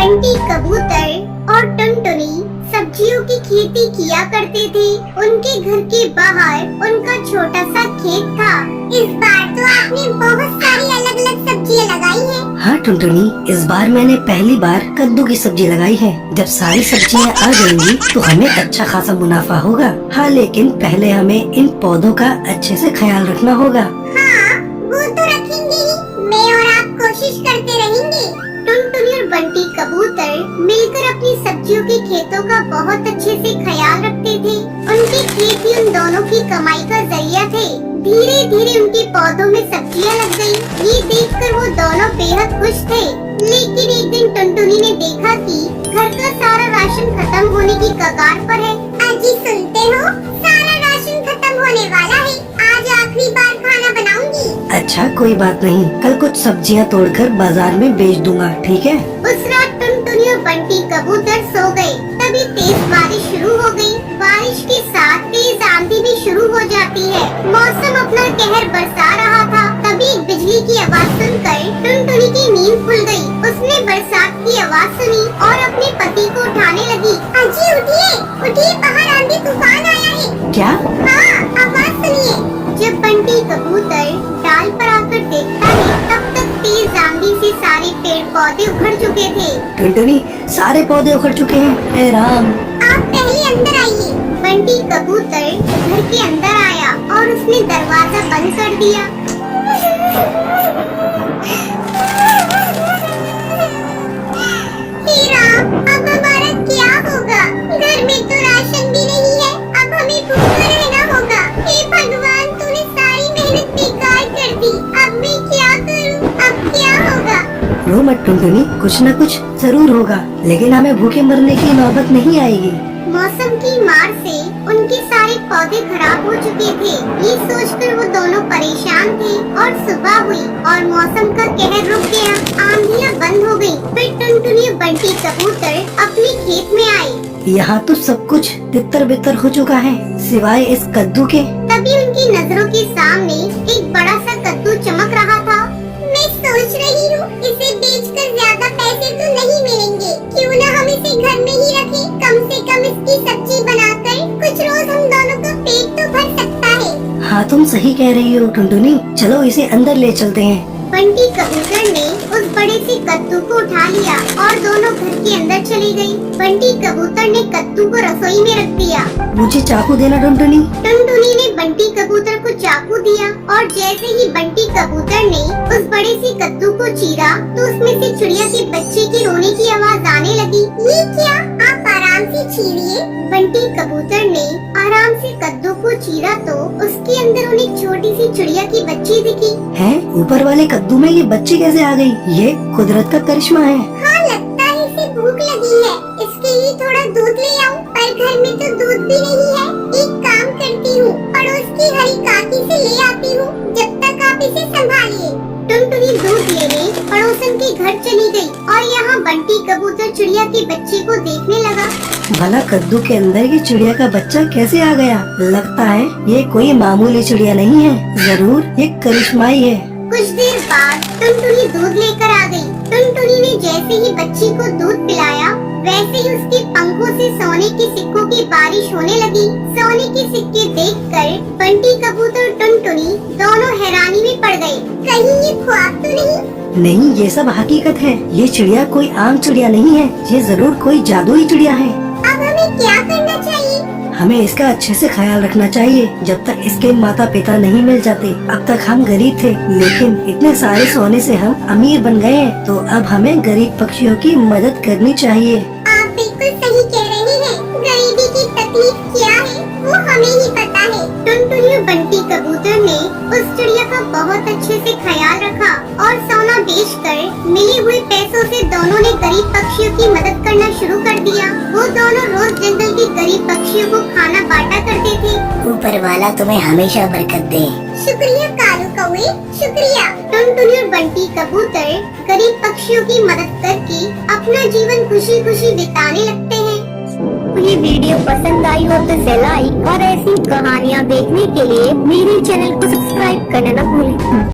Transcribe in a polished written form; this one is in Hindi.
बंटी कबूतर और टुनटुनी सब्जियों की खेती किया करते थे। उनके घर के बाहर उनका छोटा सा खेत था। इस बार तो आपने बहुत सारी अलग अलग सब्जियां लगाई हैं। हाँ टुनटुनी, इस बार मैंने पहली बार कद्दू की सब्जी लगाई है। जब सारी सब्जियां आ जाएंगी तो हमें अच्छा खासा मुनाफा होगा। हाँ, लेकिन पहले हमें इन पौधों का अच्छे से ख्याल रखना होगा। हाँ, वो तो रखेंगे ही। मैं और आप कोशिश करते रहेंगे। टुनटुनी और बंटी कबूतर मिलकर अपनी सब्जियों के खेतों का बहुत अच्छे से ख्याल रखते थे। उनके खेत ही उन दोनों की कमाई का जरिया थे। धीरे धीरे उनके पौधों में सब्जियां लग गयी। ये देखकर वो दोनों बेहद खुश थे। लेकिन एक दिन टुनटुनी ने देखा कि घर का सारा राशन खत्म होने की कगार पर है। अजी सुनते हो, सारा राशन खत्म होने वाला है। आज आखिरी बार खाना बनाऊंगी। अच्छा, कोई बात नहीं, कल कुछ सब्जियां तोड़कर बाजार में बेच दूंगा, ठीक है? उस रात टुनटुनी और बंटी कबूतर सो गए। तभी तेज बारिश शुरू हो गई। बारिश के साथ तेज आंधी भी शुरू हो जाती है। मौसम अपना कहर बरसा रहा था। तभी एक बिजली की आवाज सुनकर टुनटुनी की नींद खुल गई। उसने बरसात की आवाज सुनी और अपने पति को उठाने लगी। अजी उठिए, उठिए, बाहर आंधी तूफान आया है। क्या? हाँ, आवाज सुनिए। जब बंटी कबूतर डाल पर आकर देखता है, तब तक तेज आंधी से सारे पेड़ पौधे उखड़ चुके थे। टुनटुनी, सारे पौधे उखड़ चुके हैं। हे राम! आप पहले अंदर आइए। बंटी कबूतर घर के अंदर आया और उसने दरवाजा बंद कर दिया। हे राम, अब हमारा क्या होगा? घर में तो राशन भी नहीं है। अब हमें भूखा रहना होगा। हे भगवान, तूने सारी मेहनत बेकार कर दी। अब मैं क्या करूं? अब क्या होगा? रो मत टुनटुनी, कुछ न कुछ जरूर होगा, लेकिन हमें भूखे मरने की नौबत नहीं आएगी। मौसम की मार से उनके सारे पौधे खराब हो चुके थे। ये सोचकर वो दोनों परेशान थे और सुबह हुई और मौसम का कहर रुक गया। आंधियां बंद हो गयी। फिर टुनटुनी और बंटी कबूतर अपने खेत में आए। यहाँ तो सब कुछ तितर बितर हो चुका है, सिवाय इस कद्दू के। तभी उनकी नजरों के सामने एक बड़ा सा कद्दू चमक रहा था। मैं सोच रही हूँ, इसे बेचकर ज्यादा पैसे तो नहीं मिलेंगे। क्यों न हम इसे घर में ही रखें? कम से कम इसकी सब्जी बनाकर कुछ रोज हम दोनों का पेट तो भर सकता है। हाँ, तुम सही कह रही हो टुनटुनी, चलो इसे अंदर ले चलते हैं। बंटी कबूतर ने उस बड़े से कद्दू को उठा लिया और दोनों घर के अंदर चली गई। बंटी कबूतर ने कद्दू को रसोई में रख दिया। मुझे चाकू देना टुनटुनी। टुनटुनी ने बंटी कबूतर को चाकू दिया और जैसे ही बंटी कबूतर ने उस बड़े से कद्दू को चीरा तो उसमें से चिड़िया के बच्चे की रोने की आवाज आने लगी। ये क्या? आप आराम से चीरिए। बंटी कबूतर ने आराम से कद्दू को चीरा तो उसके अंदर उन्हें छोटी सी चिड़िया की बच्ची दिखी। है? ऊपर वाले कद्दू में ये बच्ची कैसे आ गई? ये कुदरत का करिश्मा है। हाँ, लगता है इसे भूख लगी है। इसके लिए थोड़ा दूध ले आऊं, पर घर में तो दूध भी नहीं है। एक काम करती हूँ, पड़ोस की हरी काकी से ले आती हूँ। जब तक आप इसे संभालिए। टुनटुनी दूध लेने पड़ोसन के घर चली गई और यहाँ बंटी कबूतर चिड़िया के बच्चे को देखने लगा। भला कद्दू के अंदर ये चिड़िया का बच्चा कैसे आ गया? लगता है ये कोई मामूली चिड़िया नहीं है, जरूर ये करिश्माई है। कुछ देर बाद टुनटुनी दूध लेकर आ गई। टुनटुनी ने जैसे ही बच्ची को दूध पिलाया, वैसे ही उसके पंखों से सोने के सिक्कों की बारिश होने लगी। सोने के सिक्के देखकर बंटी कबूतर और टुनटुनी दोनों हैरानी में पड़ गए। कहीं ये ख्वाब तो नहीं? नहीं, ये सब हकीकत है। ये चिड़िया कोई आम चिड़िया नहीं है, ये जरूर कोई जादुई चिड़िया है। अब हमें क्या करना चाहिए? हमें इसका अच्छे से ख्याल रखना चाहिए। जब तक इसके माता पिता नहीं मिल जाते, अब तक हम गरीब थे, लेकिन इतने सारे सोने से हम अमीर बन गए हैं। तो अब हमें गरीब पक्षियों की मदद करनी चाहिए। आप बिल्कुल सही कह रहे हैं। गरीबी की तकलीफ क्या है वो हमें ही पता है। टुनटुनी और बंटी कबूतर ने उस चिड़िया का बहुत अच्छे से ख्याल रखा और सोना बेचकर मिले हुए पैसों से दोनों ने गरीब पक्षियों की मदद करना शुरू कर दिया। वो दोनों रोज जंगल के गरीब पक्षियों को खाना बांटा करते थे। ऊपर वाला तुम्हें हमेशा बरकत दे। शुक्रिया कालू कौवे, शुक्रिया। टुनटुनी और बंटी कबूतर गरीब पक्षियों की मदद करके अपना जीवन खुशी खुशी बिताने लगते हैं। ये वीडियो पसंद आई हो तो लाइक और ऐसी कहानियाँ देखने के लिए मेरे चैनल को सब्सक्राइब करना न भूलें।